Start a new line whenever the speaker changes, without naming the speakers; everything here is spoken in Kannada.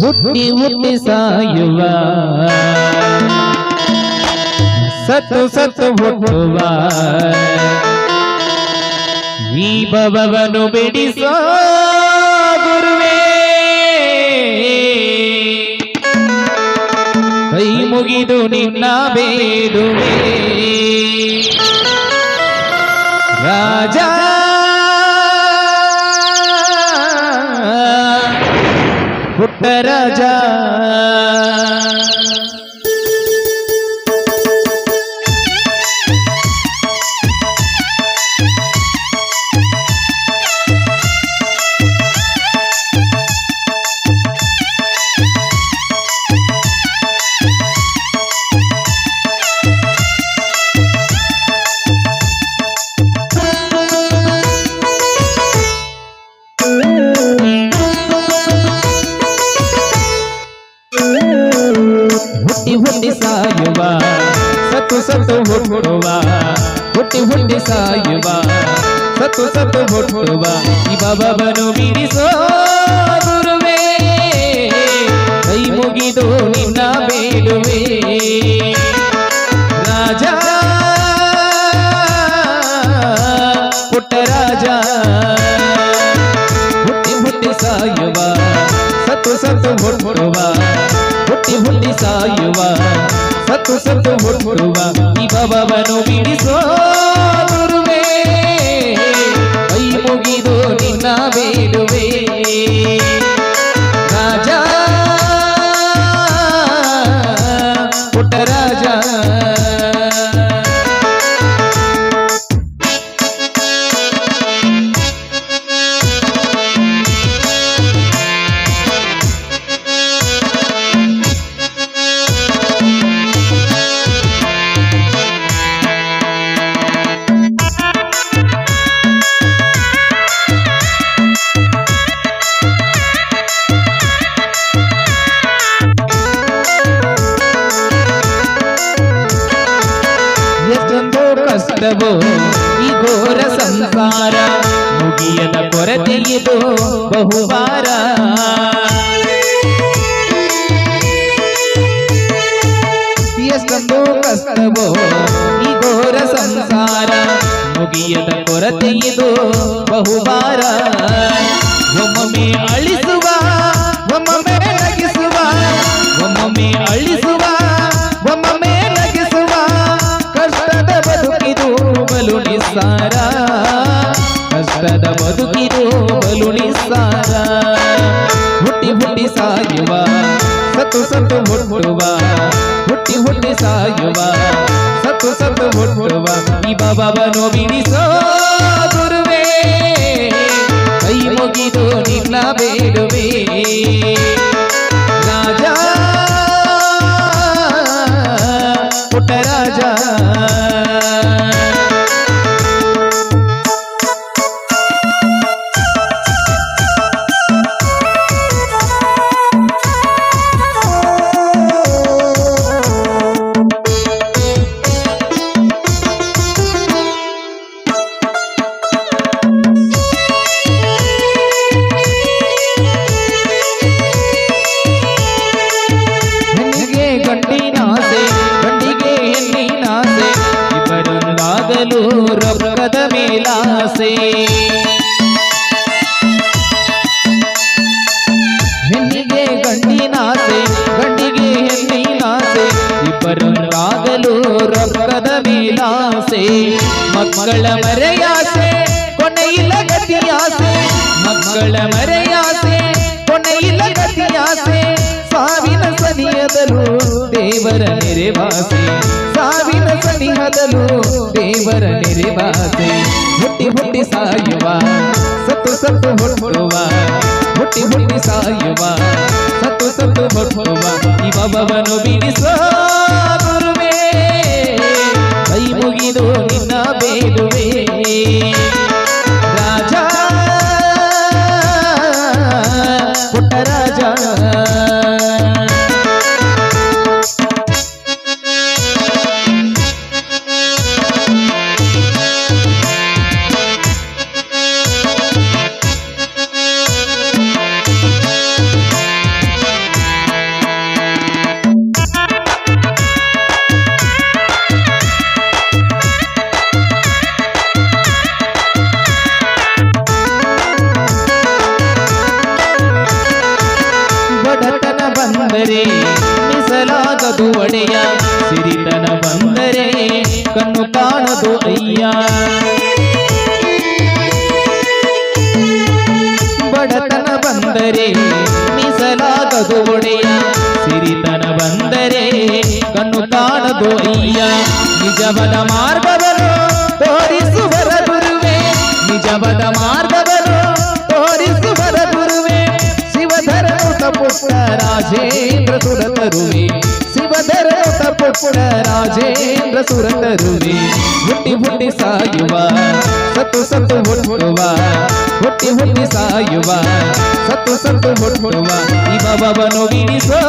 ಹುಟ್ಟಿ ಹುಟ್ಟಿ ಸಾಯುವ ಸತ್ತು ಸತ್ತು ಹುಟ್ಟುವ ಈ ಭವವನ್ನು ಬಿಡಿಸೋ ಗುರುವೇ ಕೈ ಮುಗಿದು ನಿನ್ನ ಬೇಡುವೆ ರಾಜ ಪುಟ್ಟ ರಾಜ ಹುಟ್ಟಿ ಹುಟ್ಟಿ ಸಾಯುವ ಸತ್ತು ಸತ್ತು ಹುಟ್ಟುವ ಹುಟ್ಟಿ ಹುಟ್ಟಿ ಸಾಯುವ ಸತ್ತು ಸತ್ತು ಹುಟ್ಟುವ ಈ ಭವವನ್ನು ಬಿಡಿಸೋ ಗುರುವೇ ಕೈ ಮುಗಿದು ನಿನ್ನ ಬೇಡುವೆ ರಾಜ ಪುಟ್ಟ ರಾಜ ಹುಟ್ಟಿ ಹುಟ್ಟಿ ಸಾಯುವ ಸತ್ತು ಸತ್ತು ಹುಟ್ಟುವ ಹುಟ್ಟಿ ಹುಟ್ಟಿ ಸಾಯುವ ಸತ್ತು ಸತ್ತು ಹುಟ್ಟುವ ಈ ಭವವನ್ನು ಬಿಡಿಸೋ ಗುರುವೇ ಕೈ ಮುಗಿದು ನಿನ್ನ ಬೇಡುವೆ ರಾಜ ಪುಟ್ಟ ರಾಜ ಕಷ್ಟವೋ ಈ ಘೋರ ಸಂಸಾರ ಮುಗಿಯದ ಕೊರತೆಯಿದು ಬಹುವಾರ ಎಷ್ಟೊಂದು ಕಷ್ಟವೋ ಈ ಘೋರ ಸಂಸಾರ ಮುಗಿಯದ ಕೊರತೆಯಿದು ಬಹುವಾರ ಒಮ್ಮೊಮ್ಮೆ ಅಳಿಸುವ ಒಮ್ಮೊಮ್ಮೆ ನಗಿಸುವ ಒಮ್ಮೊಮ್ಮೆ ಅಳಿಸುವ ಒಮ್ಮೊಮ್ಮೆ ನಗಿಸುವ ಕಷ್ಟದ ಬದುಕಿದು ಬಲು ನಿಸ್ಸಾರ ಕಷ್ಟದ ಬದುಕಿದು ಬಲು ನಿಸ್ಸಾರ ಹುಟ್ಟಿ ಹುಟ್ಟಿ ಸಾಯುವ ಸತ್ತು ಸತ್ತು ಹುಟ್ಟುವ ಹುಟ್ಟಿ ಹುಟ್ಟಿ ಸಾಯುವ ಸತ್ತು ಸತ್ತು ಹುಟ್ಟುವ ಈ ಭವವನ್ನು ಬಿಡಿಸೋ ಗುರುವೇ ಕೈ ಮುಗಿದು ನಿನ್ನ ಬೇಡುವೆ ರಾಜ ಪುಟ್ಟ ರಾಜ ರೊಕ್ಕದ ಮೇಲಾಸೆ ಹೆಣ್ಣಿಗೆ ಗಂಡಿನಾಸೆ ಗಂಡಿಗೆ ಹೆಣ್ಣಿನಾಸೆ ಇಬ್ಬರೊಂದಾಗಲು ರೊಕ್ಕದ ಮೇಲಾಸೆ ಮಕ್ಕಳ ಮರೆಯಾಸೆ ಕೊನೆಯಿಲ್ಲ ಗತಿಯಾಸೆ ಮಕ್ಕಳ ಮರೆಯಾಸೆ ಕೊನೆಯಿಲ್ಲ ಗತಿಯಾಸೆ ಸಾವಿನ ಸನಿಹದಲು ದೇವರ ನೆರೆವಾಸೆ ಸಾವಿನ ಸನಿಹದಲು ದೇವರ ನೆರೆವಾಸೆ ಹುಟ್ಟಿ ಹುಟ್ಟಿ ಸಾಯುವ ಸತ್ತು ಸತ್ತು ಹುಟ್ಟುವ ಹುಟ್ಟಿ ಹುಟ್ಟಿ ಸಾಯುವ ಸತ್ತು ಸತ್ತು ಹುಟ್ಟುವ ಈ ಭವವನ್ನು ಬಿಡಿಸೋ ಗುರುವೇ ಕೈ ಮುಗಿದು ನಿನ್ನ ಬೇಡುವೆ ರಾಜ ಪುಟ್ಟ ರಾಜ ಬಂದರೆ ಮೀಸಲಾಗದು ಒಡೆಯ ಸಿರಿತನ ಬಂದರೆ ಕಣ್ಣು ಕಾಣದು ಅಯ್ಯ ಬಡತನ ಬಂದರೆ ಮೀಸಲಾಗದು ಒಡೆಯ ಸಿರಿತನ ಬಂದರೆ ಕಣ್ಣು ಕಾಣದು ಅಯ್ಯ ನಿಜವದ ಮಾರ್ಗವನ್ನು ತೋರಿಸುವರ ಗುರುವೇ ನಿಜವದ ಮಾರ್ಗವನ್ನು ತೋರಿಸುವರ ಗುರುವೇ ಶಿವಧರ್ಮದ ಪುಟ್ಟ ರಾಜೇಂದ್ರ ಸುರತರುವೆ ಶಿವಧರ್ಮದ ಪುಟ್ಟ ರಾಜೇಂದ್ರ ಸುರತರುವೆ ಹುಟ್ಟಿ ಹುಟ್ಟಿ ಸಾಯುವ ಸತ್ತು ಸತ್ತು ಹುಟ್ಟುವ ಹುಟ್ಟಿ ಹುಟ್ಟಿ ಸಾಯುವ ಸತ್ತು ಸತ್ತು ಹುಟ್ಟುವ ಇವವನು ಬಿಡಿಸೋ